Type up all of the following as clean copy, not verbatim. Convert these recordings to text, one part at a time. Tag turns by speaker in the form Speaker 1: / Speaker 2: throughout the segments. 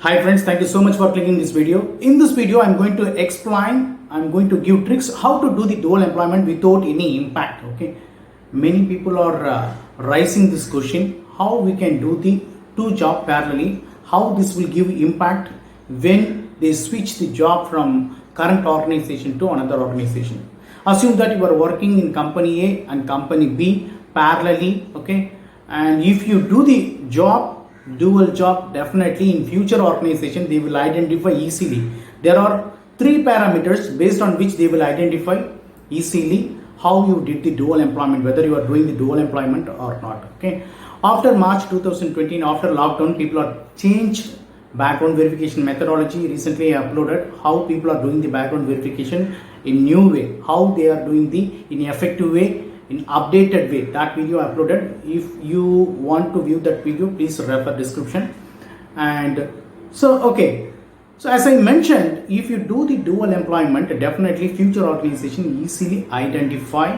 Speaker 1: Hi friends, thank you so much for clicking this video. In this video, I'm going to give tricks how to do the dual employment without any impact. Okay, many people are raising this question: how we can do the two job parallelly? How this will give impact when they switch the job from current organization to another organization? Assume that you are working in company A and company B parallelly. Okay, and if you do the dual job, definitely in future organization they will identify easily. There are three parameters based on which they will identify easily how you did the dual employment, whether you are doing the dual employment or not. Okay, after March 2020, after lockdown, people are changed background verification methodology. Recently I uploaded how people are doing the background verification in new way, how they are doing the in effective way, in updated way. That video I uploaded. If you want to view that video, please refer description. And so as I mentioned, if you do the dual employment, definitely future organization easily identify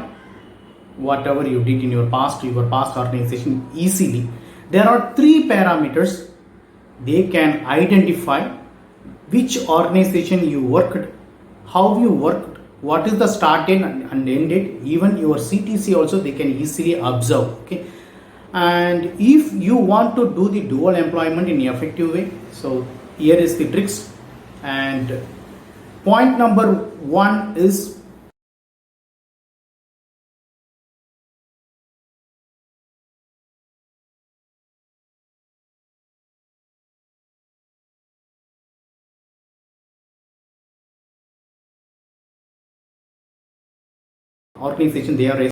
Speaker 1: whatever you did in your past organization easily. There are three parameters they can identify: which organization you worked, how you worked, what is the start date and end date, even your CTC also they can easily observe. Okay, and if you want to do the dual employment in effective way, so here is the tricks. And point number one is organization they are